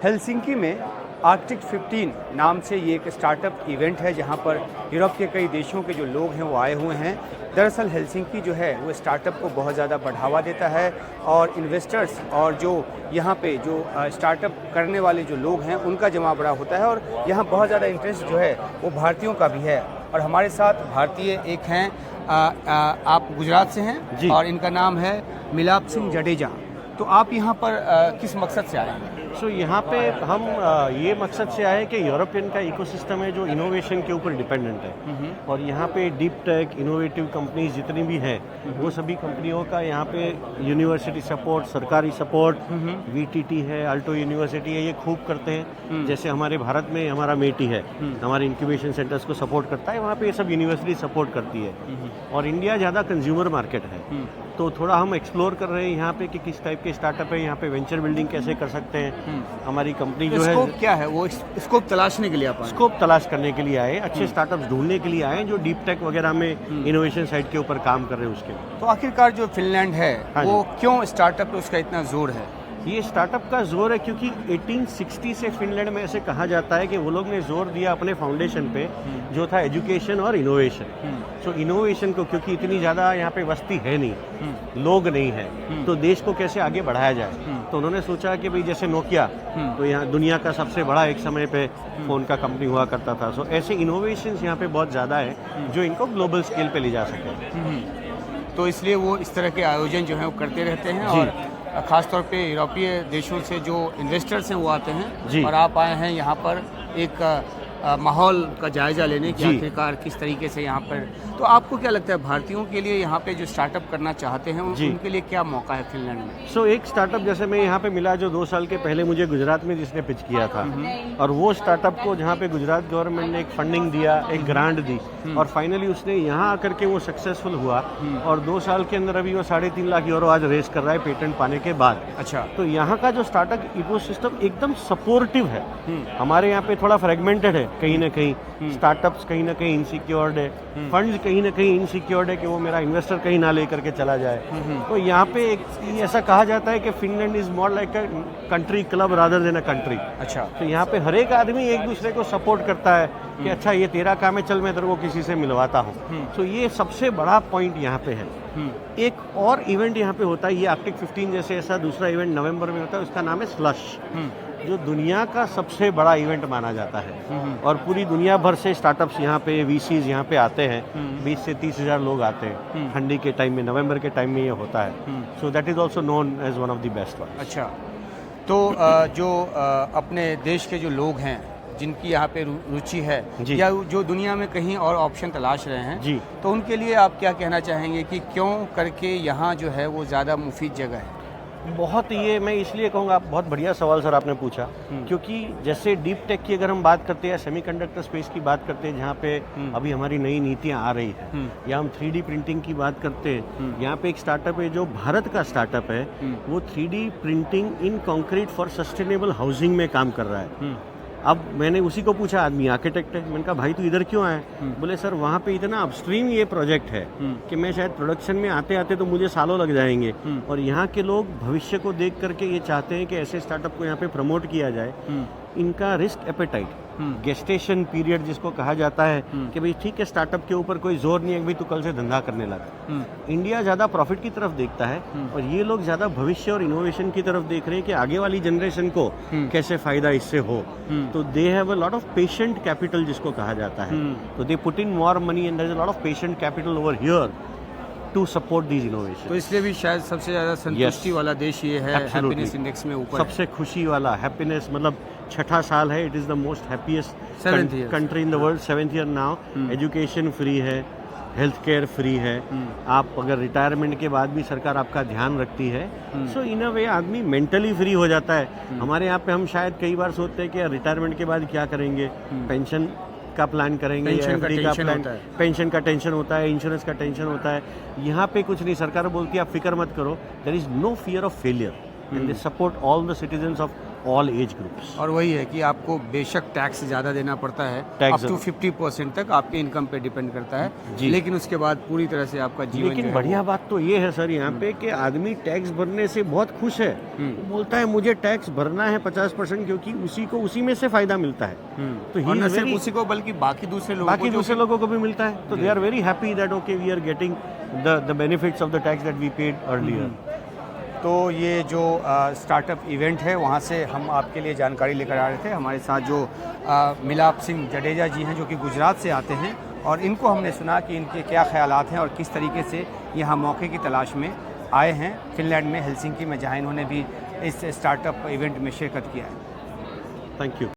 Helsinki में Arctic 15 नाम से ये एक स्टार्टअप इवेंट है जहाँ पर यूरोप के कई देशों के जो लोग हैं वो आए हुए हैं। दरअसल हेलसिंकी जो है वो स्टार्टअप को बहुत ज़्यादा बढ़ावा देता है और इन्वेस्टर्स और जो यहाँ पे जो स्टार्टअप करने वाले जो लोग हैं उनका जमा बड़ा होता है और यहाँ बहुत ज़्यादा इंटरेस्ट जो है वो भारतीयों का भी है। और हमारे साथ भारतीय एक हैं, आप गुजरात से हैं जी। और इनका नाम है मिलाप सिंह जडेजा। तो आप यहाँ पर किस मकसद से आए हैं? सो यहाँ पे हम ये मकसद से आए कि यूरोपियन का इकोसिस्टम है जो इनोवेशन के ऊपर डिपेंडेंट है और यहाँ पे डीप टेक इनोवेटिव कंपनीज जितनी भी हैं वो सभी कंपनियों का यहाँ पे यूनिवर्सिटी सपोर्ट, सरकारी सपोर्ट, वीटीटी है, अल्टो यूनिवर्सिटी है, ये खूब करते हैं। जैसे हमारे भारत में हमारा मेटी है, हमारे इंक्यूबेशन सेंटर्स को सपोर्ट करता है, वहाँ पे ये सब यूनिवर्सिटी सपोर्ट करती है। और इंडिया ज़्यादा कंज्यूमर मार्केट है तो थोड़ा हम एक्सप्लोर कर रहे हैं यहाँ पे कि किस टाइप के स्टार्टअप है, यहाँ पे वेंचर बिल्डिंग कैसे कर सकते हैं। हमारी कंपनी जो है स्कोप क्या है, वो स्कोप तलाशने के लिए आप आए? स्कोप तलाश करने के लिए आए, अच्छे स्टार्टअप्स ढूंढने के लिए आए जो डीप टेक वगैरह में इनोवेशन साइड के ऊपर काम कर रहे हैं उसके। तो आखिरकार जो फिनलैंड है हाँ वो क्यों स्टार्टअप पे उसका इतना जोर है? ये स्टार्टअप का जोर है क्योंकि 1860 से फिनलैंड में ऐसे कहा जाता है कि वो लोग ने जोर दिया अपने फाउंडेशन पे जो था एजुकेशन और इनोवेशन। सो इनोवेशन को, क्योंकि इतनी ज़्यादा यहाँ पे बस्ती है नहीं, लोग नहीं है, तो देश को कैसे आगे बढ़ाया जाए। तो उन्होंने सोचा कि भाई जैसे नोकिया तो यहाँ दुनिया का सबसे बड़ा एक समय पे फ़ोन का कंपनी हुआ करता था। सो ऐसे इनोवेशन यहाँ पे बहुत ज़्यादा है जो इनको ग्लोबल स्केल पे ले जा सके। तो इसलिए वो इस तरह के आयोजन जो है वो करते रहते हैं और ख़ासतौर पे यूरोपीय देशों से जो इन्वेस्टर्स हैं वो आते हैं और आप आए हैं यहाँ पर एक माहौल का जायज़ा लेने की आखिरकार किस तरीके से यहाँ पर। तो आपको क्या लगता है भारतीयों के लिए यहाँ पे जो स्टार्टअप करना चाहते हैं उनके लिए क्या मौका है फिनलैंड में? सो एक स्टार्टअप जैसे मैं यहाँ पे मिला जो 2 साल के पहले मुझे गुजरात में जिसने पिच किया था और वो स्टार्टअप को जहाँ पे गुजरात गवर्नमेंट ने एक फंडिंग दिया, एक ग्रांट दी और फाइनली उसने यहाँ आकर के वो सक्सेसफुल हुआ और 2 साल के अंदर अभी वो 3.5 लाख यूरो आज रेस कर रहा है पेटेंट पाने के बाद। अच्छा, तो यहाँ का जो स्टार्टअप इकोसिस्टम एकदम सपोर्टिव है। हमारे यहाँ पे थोड़ा फ्रेगमेंटेड है, कहीं ना कहीं स्टार्टअप्स कहीं ना कहीं इनसिक्योर्ड है, फंड्स कहीं ना कहीं इनसिक्योर्ड है कि वो मेरा इन्वेस्टर कहीं ना लेकर के चला जाए। तो यहाँ पे ऐसा कहा जाता है कि Finland is more like a country club rather than a country. अच्छा, तो यहाँ पे हर एक आदमी एक दूसरे को सपोर्ट करता है कि अच्छा ये तेरा काम है, चल मैं तेरे को किसी से मिलवाता हूँ। तो ये सबसे बड़ा पॉइंट यहाँ पे है। एक और इवेंट यहाँ पे होता है, ये आर्कटिक 15 जैसे ऐसा दूसरा इवेंट नवंबर में होता है, उसका नाम है स्लश, जो दुनिया का सबसे बड़ा इवेंट माना जाता है और पूरी दुनिया भर से स्टार्टअप्स यहाँ पे, वीसीज यहाँ पे आते हैं। 20 से 30 हज़ार लोग आते हैं ठंडी के टाइम में, नवंबर के टाइम में ये होता है। So that is also known as one of the best one. अच्छा, तो जो अपने देश के जो लोग हैं जिनकी यहाँ पे रुचि है या जो दुनिया में कहीं और ऑप्शन तलाश रहे हैं तो उनके लिए आप क्या कहना चाहेंगे कि क्यों करके यहाँ जो है वो ज़्यादा मुफीद जगह है? बहुत, ये मैं इसलिए कहूँगा, बहुत बढ़िया सवाल सर आपने पूछा, क्योंकि जैसे डीप टेक की अगर हम बात करते हैं, सेमीकंडक्टर स्पेस की बात करते हैं जहाँ पे अभी हमारी नई नीतियाँ आ रही हैं, या हम 3D प्रिंटिंग की बात करते हैं, यहाँ पे एक स्टार्टअप है जो भारत का स्टार्टअप है, वो 3D printing in concrete for sustainable housing में काम कर रहा है। अब मैंने उसी को पूछा, आदमी आर्किटेक्ट है, मैंने कहा भाई तू इधर क्यों आया? बोले सर वहाँ पे इतना अपस्ट्रीम ये प्रोजेक्ट है कि मैं शायद प्रोडक्शन में आते आते तो मुझे सालों लग जाएंगे और यहाँ के लोग भविष्य को देख करके ये चाहते हैं कि ऐसे स्टार्टअप को यहाँ पे प्रमोट किया जाए। इनका रिस्क एपेटाइट, गेस्टेशन पीरियड जिसको कहा जाता है कि भाई ठीक है स्टार्टअप के ऊपर कोई जोर नहीं है कि भाई तू कल से धंधा करने लगा। इंडिया ज़्यादा प्रॉफिट की तरफ देखता है और ये लोग ज़्यादा भविष्य और इनोवेशन की तरफ देख रहे हैं कि आगे वाली जनरेशन को कैसे फ़ायदा इससे हो। तो they have a lot of patient capital जिसको कहा जाता है, तो they put in more money and there is a lot of patient capital over here to support these innovation. तो इसलिए भी शायद सबसे ज़्यादा संतुष्टि वाला देश ये है, हैप्पीनेस इंडेक्स में ऊपर सबसे खुशी वाला, हैप्पीनेस मतलब 6ठा साल है, it is the most happiest country in the world, 7th year now. Education free है, हेल्थ केयर फ्री है, आप अगर रिटायरमेंट के बाद भी सरकार आपका ध्यान रखती है। सो इन अ वे आदमी मेंटली फ्री हो जाता है। हमारे यहाँ पे हम शायद कई बार सोचते हैं कि रिटायरमेंट के बाद क्या करेंगे, पेंशन का प्लान करेंगे, एफडी का प्लान, पेंशन का टेंशन होता है, इंश्योरेंस का टेंशन होता है। यहाँ पे कुछ नहीं, सरकार बोलती है आप फिक्र मत करो, there is no fear of failure and they support all the citizens of all age groups. और वही है कि आपको बेशक टैक्स ज़्यादा देना पड़ता है, टैक्स अप टू 50% तक आपके इनकम पे डिपेंड करता है, जी। लेकिन उसके बाद पूरी तरह से आपका जीवन जो लेकिन है बढ़िया बात तो ये है सर यहाँ पे कि आदमी टैक्स भरने से बहुत खुश है। वो बोलता है मुझे टैक्स भरना है 50%, क्योंकि उसी को उसी में से फायदा मिलता है। तो और he न is सिर्फ very- उसी को बल्कि बाकी दूसरे लोगों बाकी को दूसरे लोगों को भी मिलता है, तो they are very happy that okay we are getting the benefits of the tax that we paid earlier. तो ये जो स्टार्टअप इवेंट है वहाँ से हम आपके लिए जानकारी लेकर आ रहे थे। हमारे साथ जो मिलाप सिंह जडेजा जी हैं जो कि गुजरात से आते हैं, और इनको हमने सुना कि इनके क्या ख्यालात हैं और किस तरीके से यहाँ मौके की तलाश में आए हैं फिनलैंड में हेलसिंकी में, जहाँ इन्होंने भी इस स्टार्टअप इवेंट में शिरकत किया है। Thank you.